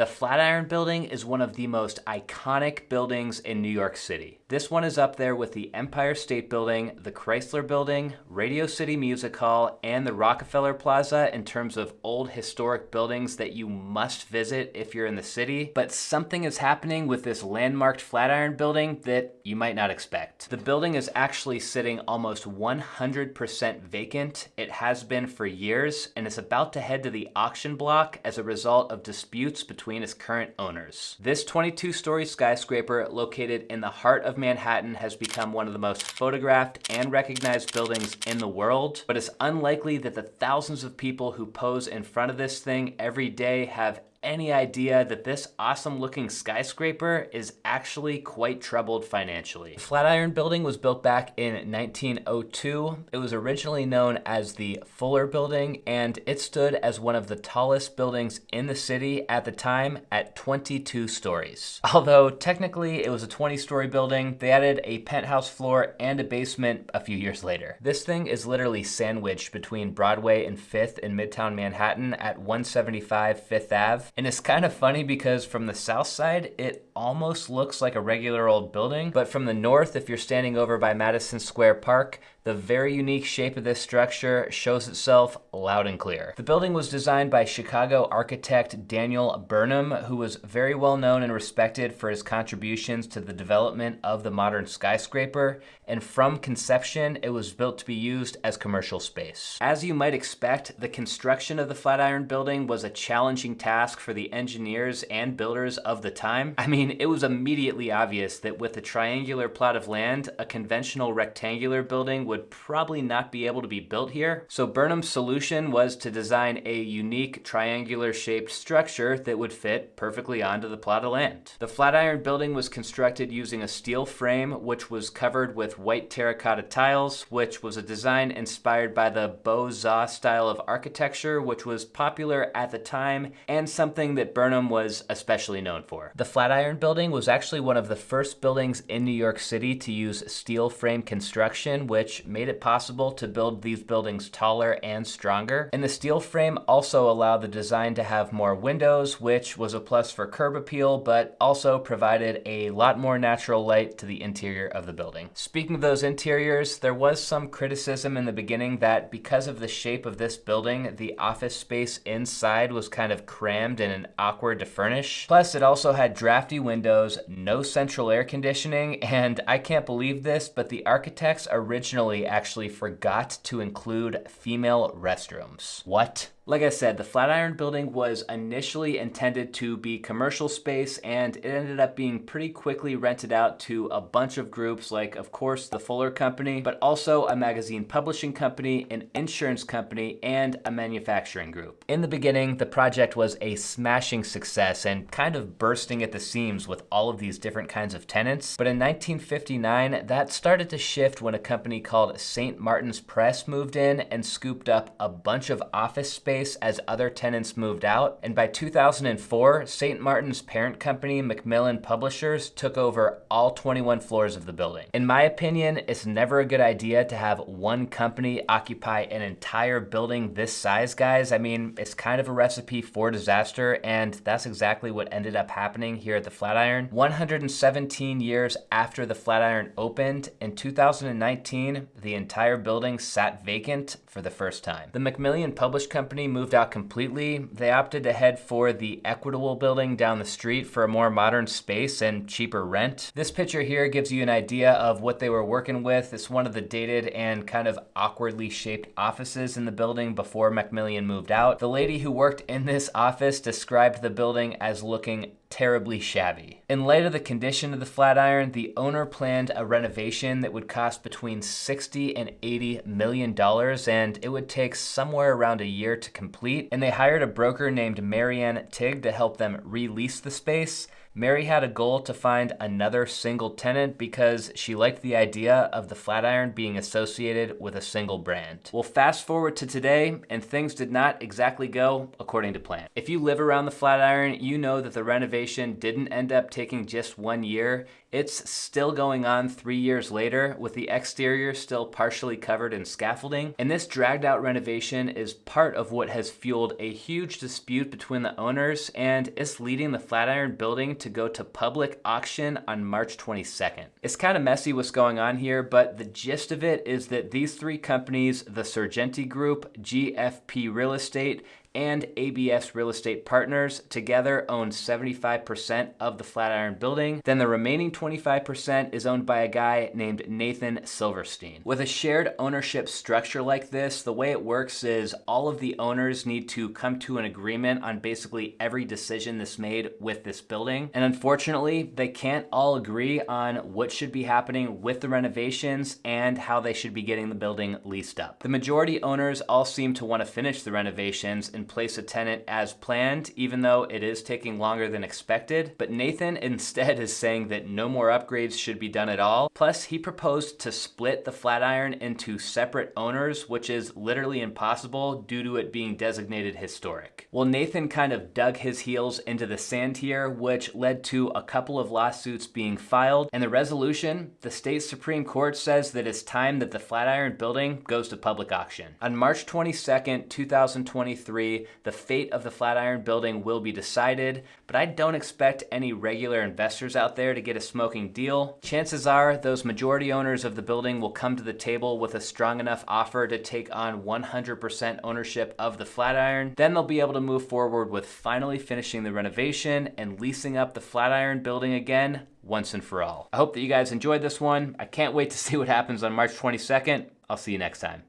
The Flatiron Building is one of the most iconic buildings in New York City. This one is up there with the Empire State Building, the Chrysler Building, Radio City Music Hall, and the Rockefeller Plaza in terms of old historic buildings that you must visit if you're in the city. But something is happening with this landmarked Flatiron Building that you might not expect. The building is actually sitting almost 100% vacant. It has been for years, and it's about to head to the auction block as a result of disputes between its current owners. This 22-story skyscraper located in the heart of Manhattan has become one of the most photographed and recognized buildings in the world, but it's unlikely that the thousands of people who pose in front of this thing every day have any idea that this awesome looking skyscraper is actually quite troubled financially. The Flatiron Building was built back in 1902. It was originally known as the Fuller Building, and it stood as one of the tallest buildings in the city at the time at 22 stories. Although technically it was a 20-story building, they added a penthouse floor and a basement a few years later. This thing is literally sandwiched between Broadway and 5th in Midtown Manhattan at 175 5th Ave. And it's kind of funny because from the south side, it almost looks like a regular old building. But from the north, if you're standing over by Madison Square Park, the very unique shape of this structure shows itself loud and clear. The building was designed by Chicago architect Daniel Burnham, who was very well known and respected for his contributions to the development of the modern skyscraper. And from conception, it was built to be used as commercial space. As you might expect, the construction of the Flatiron Building was a challenging task for the engineers and builders of the time. I mean, it was immediately obvious that with a triangular plot of land, a conventional rectangular building would probably not be able to be built here. So Burnham's solution was to design a unique triangular shaped structure that would fit perfectly onto the plot of land. The Flatiron Building was constructed using a steel frame which was covered with white terracotta tiles, which was a design inspired by the Beaux-Arts style of architecture, which was popular at the time and something that Burnham was especially known for. The Flatiron Building was actually one of the first buildings in New York City to use steel frame construction, which made it possible to build these buildings taller and stronger. And the steel frame also allowed the design to have more windows, which was a plus for curb appeal, but also provided a lot more natural light to the interior of the building. Speaking of those interiors, there was some criticism in the beginning that because of the shape of this building, the office space inside was kind of crammed and awkward to furnish. Plus, it also had drafty windows, no central air conditioning, and I can't believe this, but the architects originally actually forgot to include female restrooms. What? Like I said, the Flatiron Building was initially intended to be commercial space, and it ended up being pretty quickly rented out to a bunch of groups like, of course, the Fuller Company, but also a magazine publishing company, an insurance company, and a manufacturing group. In the beginning, the project was a smashing success and kind of bursting at the seams with all of these different kinds of tenants. But in 1959, that started to shift when a company called St. Martin's Press moved in and scooped up a bunch of office space as other tenants moved out. And by 2004, St. Martin's parent company, Macmillan Publishers, took over all 21 floors of the building. In my opinion, it's never a good idea to have one company occupy an entire building this size, guys. I mean, it's kind of a recipe for disaster, and that's exactly what ended up happening here at the Flatiron. 117 years after the Flatiron opened, in 2019, the entire building sat vacant for the first time. The Macmillan Publish Company moved out completely. They opted to head for the Equitable Building down the street for a more modern space and cheaper rent. This picture here gives you an idea of what they were working with. It's one of the dated and kind of awkwardly shaped offices in the building before Macmillan moved out. The lady who worked in this office described the building as looking terribly shabby. In light of the condition of the Flatiron, the owner planned a renovation that would cost between $60 and $80 million, and it would take somewhere around a year to complete. And they hired a broker named Marianne Tigg to help them release the space. Mary had a goal to find another single tenant because she liked the idea of the Flatiron being associated with a single brand. Well, fast forward to today, and things did not exactly go according to plan. If you live around the Flatiron, you know that the renovation didn't end up taking just 1 year. It's still going on 3 years later, with the exterior still partially covered in scaffolding. And this dragged out renovation is part of what has fueled a huge dispute between the owners, and it's leading the Flatiron building to go to public auction on March 22nd. It's kind of messy what's going on here, but the gist of it is that these three companies, the Sargenti Group, GFP Real Estate, and ABS Real Estate Partners together own 75% of the Flatiron building. Then the remaining 25% is owned by a guy named Nathan Silverstein. With a shared ownership structure like this, the way it works is all of the owners need to come to an agreement on basically every decision that's made with this building. And unfortunately, they can't all agree on what should be happening with the renovations and how they should be getting the building leased up. The majority owners all seem to want to finish the renovations and place a tenant as planned, even though it is taking longer than expected. But Nathan instead is saying that no more upgrades should be done at all. Plus, he proposed to split the Flatiron into separate owners, which is literally impossible due to it being designated historic. Well, Nathan kind of dug his heels into the sand here, which led to a couple of lawsuits being filed. And the resolution, the state Supreme Court says that it's time that the Flatiron building goes to public auction. On March 22nd, 2023, the fate of the Flatiron building will be decided, but I don't expect any regular investors out there to get a smoking deal. Chances are those majority owners of the building will come to the table with a strong enough offer to take on 100% ownership of the Flatiron. Then they'll be able to move forward with finally finishing the renovation and leasing up the Flatiron building again once and for all. I hope that you guys enjoyed this one. I can't wait to see what happens on March 22nd. I'll see you next time.